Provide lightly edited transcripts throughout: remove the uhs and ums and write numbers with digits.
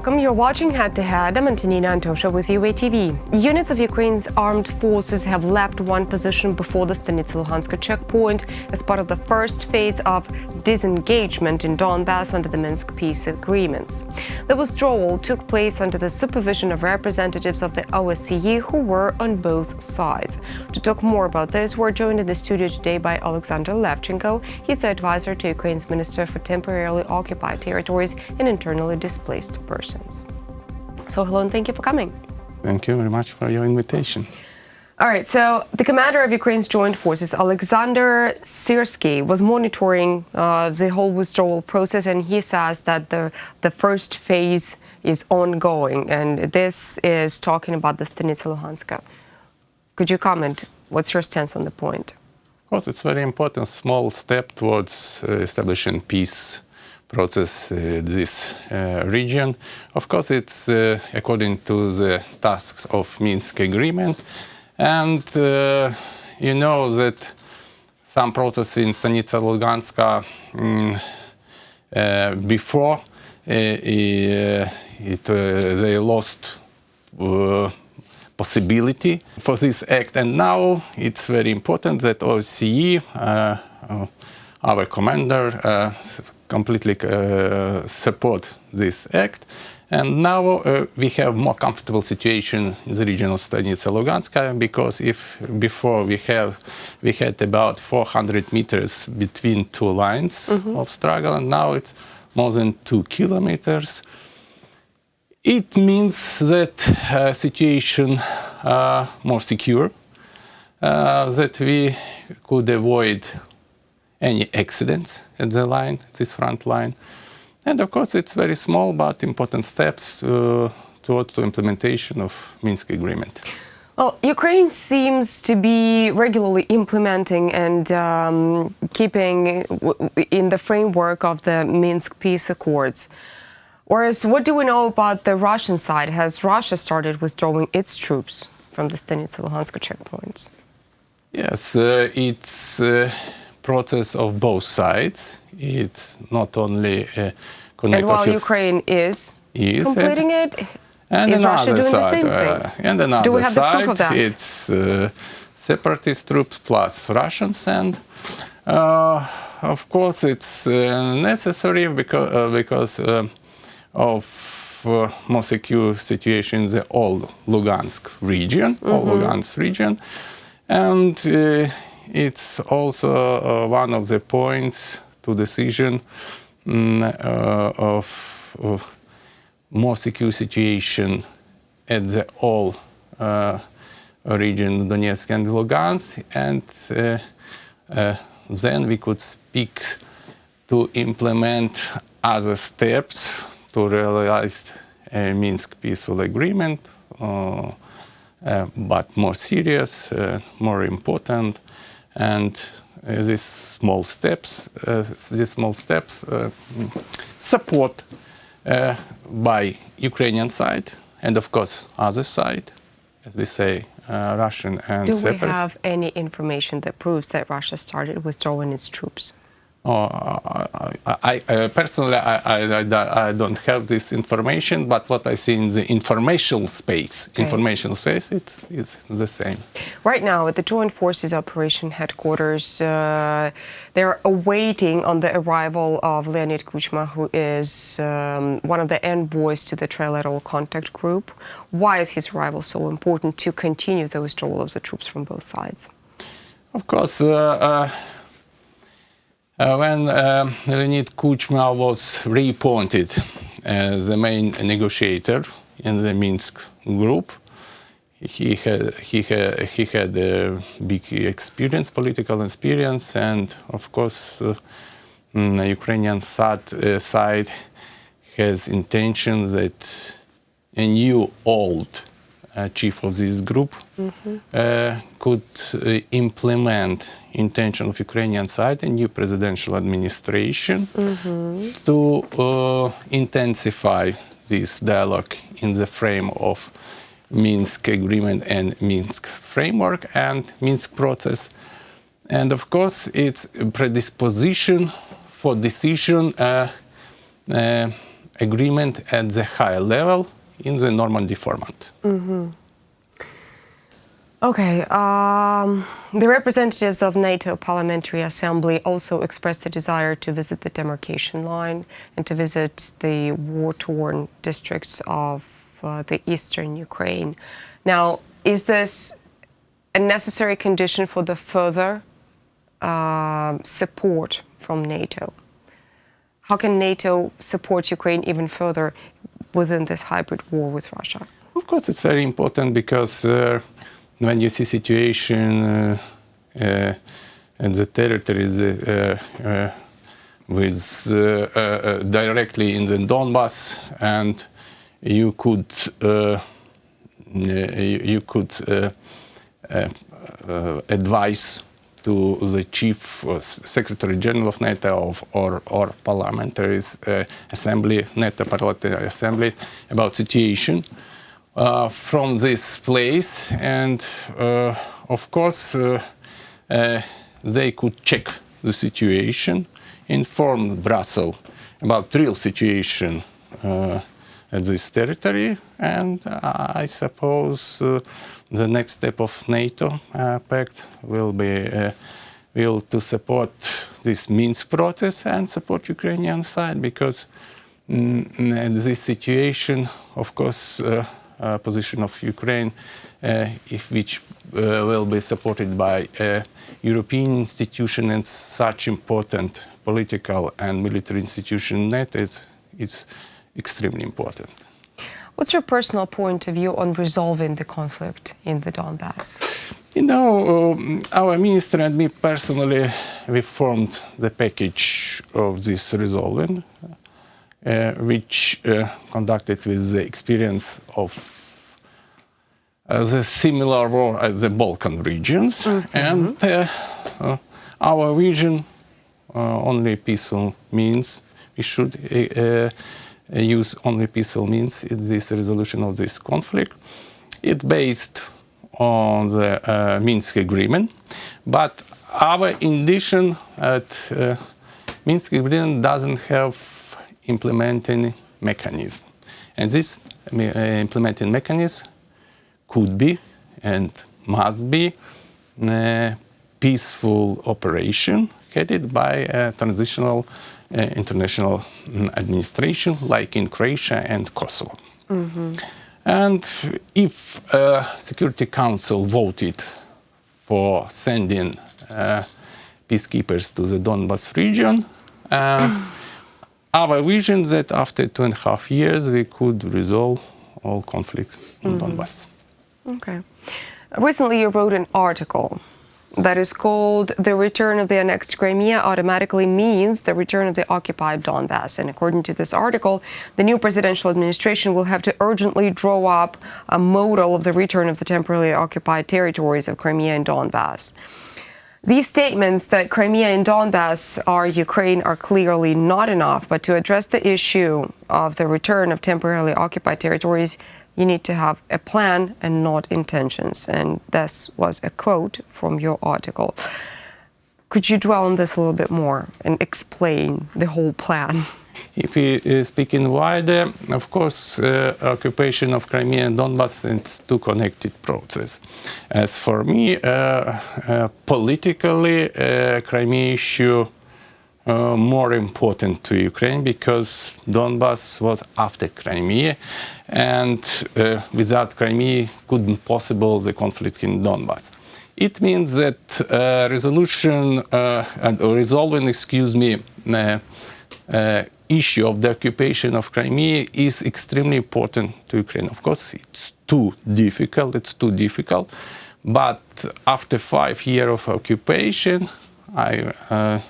Welcome. You're watching Head to Head. I'm Antonina Antosha with UATV. Units of Ukraine's armed forces have left one position before the Stanytsia Luhanska checkpoint as part of the first phase of disengagement in Donbas under the Minsk peace agreements. The withdrawal took place under the supervision of representatives of the OSCE who were on both sides. To talk more about this, we're joined in the studio today by Oleksandr Levchenko. He's the advisor to Ukraine's Minister for Temporarily Occupied Territories and Internally Displaced Persons. So hello and thank you for coming. Thank you very much for your invitation. All right, so the commander of Ukraine's joint forces, Oleksandr Syrsky, was monitoring the whole withdrawal process, and he says that the first phase is ongoing, and this is talking about the Stanytsia Luhanska. Could you comment? What's your stance on the point? Of course, it's a very important small step towards establishing peace process this region. Of course, it's according to the tasks of Minsk agreement, and you know that some process in Stanytsia Luhanska before they lost possibility for this act, and now it's very important that OSCE, our commander, completely support this act, and now we have more comfortable situation in the region of Stanytsia Luhanska, because if before we had about 400 meters between two lines of struggle, and now it's more than 2 kilometers. It means that situation more secure, that we could avoid any accidents at the line, this front line. And of course, it's very small but important steps towards the implementation of Minsk agreement. Well, Ukraine seems to be regularly implementing and keeping in the framework of the Minsk peace accords. Whereas, what do we know about the Russian side? Has Russia started withdrawing its troops from the Stanytsia Luhanska checkpoints? Yes, it's process of both sides. It's not only and while Ukraine is completing it, is Russia doing the same thing? And another do we have side, the proof of that? It's separatist troops plus Russians, and of course it's necessary because of more secure situation in the old Luhansk region, and it's also one of the points to decision of more secure situation at the all region, Donetsk and Luhansk, and then we could speak to implement other steps to realize a Minsk peaceful agreement, but more serious, more important. And these small steps support by Ukrainian side and of course other side, as we say, Russian and do separatists. we have any information that proves that Russia started withdrawing its troops? I personally don't have this information, but what I see in the informational space, it's the same. Right now, at the Joint Forces Operation Headquarters, they're awaiting on the arrival of Leonid Kuchma, who is one of the envoys to the Trilateral Contact Group. Why is his arrival so important to continue the withdrawal of the troops from both sides? Of course, when Leonid Kuchma was reappointed as the main negotiator in the Minsk group, he had a big experience, political experience, and of course, the Ukrainian side has intention that a new old chief of this group could implement intention of Ukrainian side, a new presidential administration, to intensify this dialogue in the frame of Minsk agreement and Minsk framework and Minsk process. And of course, it's a predisposition for decision agreement at the higher level in the Normandy format. Okay. The representatives of NATO Parliamentary Assembly also expressed a desire to visit the demarcation line and to visit the war-torn districts of the eastern Ukraine. Now, is this a necessary condition for the further support from NATO? How can NATO support Ukraine even further within this hybrid war with Russia? Of course, it's very important because when you see situation in the territories with directly in the Donbas, and you could advise to the chief secretary general of NATO or parliamentary assembly, NATO parliamentary assembly, about situation from this place, and of course they could check the situation, inform Brussels about real situation at this territory, and I suppose the next step of NATO pact will be to support this Minsk process and support Ukrainian side, because in this situation, of course, position of Ukraine, which will be supported by European institution and such important political and military institution, NATO, it's extremely important. What's your personal point of view on resolving the conflict in the Donbas? You know, our minister and me personally, we formed the package of this resolving, which conducted with the experience of the similar war at the Balkan regions, and our vision, only peaceful means. We should use only peaceful means in this resolution of this conflict. It's based on the Minsk agreement, but our indication at Minsk agreement doesn't have implementing mechanism, and this implementing mechanism could be and must be a peaceful operation headed by a transitional international administration, like in Croatia and Kosovo. And if Security Council voted for sending peacekeepers to the Donbas region, our vision that after 2.5 years we could resolve all conflict in Donbas. Okay. Recently you wrote an article that is called "The Return of the Annexed Crimea Automatically Means the Return of the Occupied Donbas." And according to this article, the new presidential administration will have to urgently draw up a model of the return of the temporarily occupied territories of Crimea and Donbas. These statements that Crimea and Donbas are Ukraine are clearly not enough, but to address the issue of the return of temporarily occupied territories, you need to have a plan and not intentions. And this was a quote from your article. Could you dwell on this a little bit more and explain the whole plan? If we speak in wider, of course, occupation of Crimea and Donbas is two connected process. As for me, politically, Crimea issue more important to Ukraine because Donbas was after Crimea, and without Crimea couldn't possible the conflict in Donbas. It means that resolving, issue of the occupation of Crimea is extremely important to Ukraine. Of course, it's too difficult, but after 5 years of occupation, I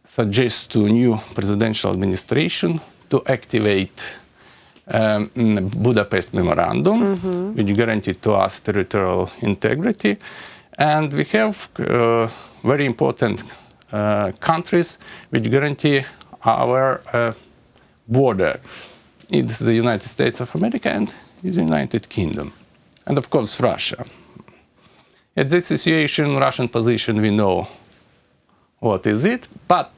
suggest to new presidential administration to activate Budapest Memorandum, which guaranteed to us territorial integrity. And we have very important countries which guarantee our border. It's the United States of America and the United Kingdom. And of course, Russia. At this situation, Russian position, we know what is it. But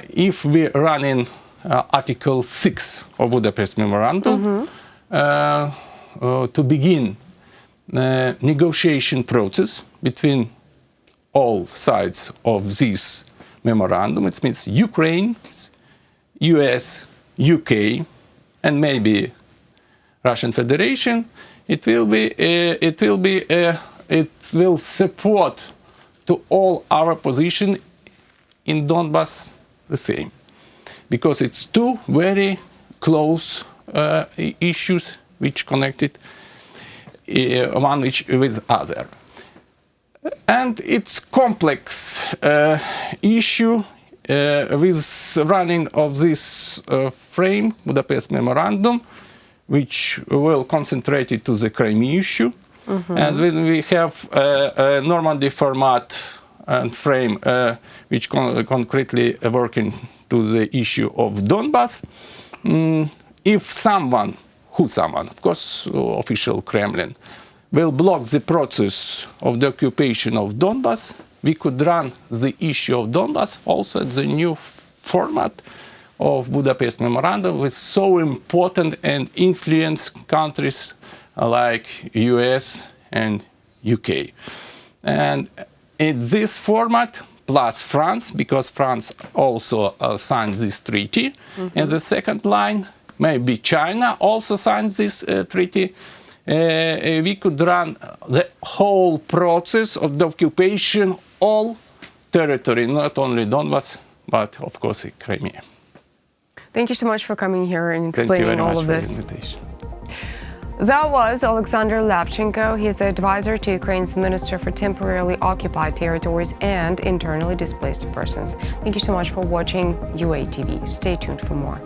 if we run in Article 6 of Budapest Memorandum to begin negotiation process between all sides of this memorandum. It means Ukraine, US, UK, and maybe Russian Federation. It will support to all our position in Donbas the same, because it's two very close issues which connected one with other. And it's complex issue with running of this frame, Budapest Memorandum, which will concentrate it to the Crimea issue. And when we have a Normandy format and frame which concretely working to the issue of Donbas, if someone, of course, official Kremlin, will block the process of the occupation of Donbas, we could run the issue of Donbas also at the new format of Budapest Memorandum with so important and influence countries like US and UK. And in this format, plus France, because France also signed this treaty, and the second line, maybe China also signed this treaty, we could run the whole process of the occupation, all territory, not only Donbas, but of course Crimea. Thank you so much for coming here and explaining all of this. Thank you very much for the invitation. That was Oleksandr Levchenko. He is the advisor to Ukraine's Minister for Temporarily Occupied Territories and Internally Displaced Persons. Thank you so much for watching UATV. Stay tuned for more.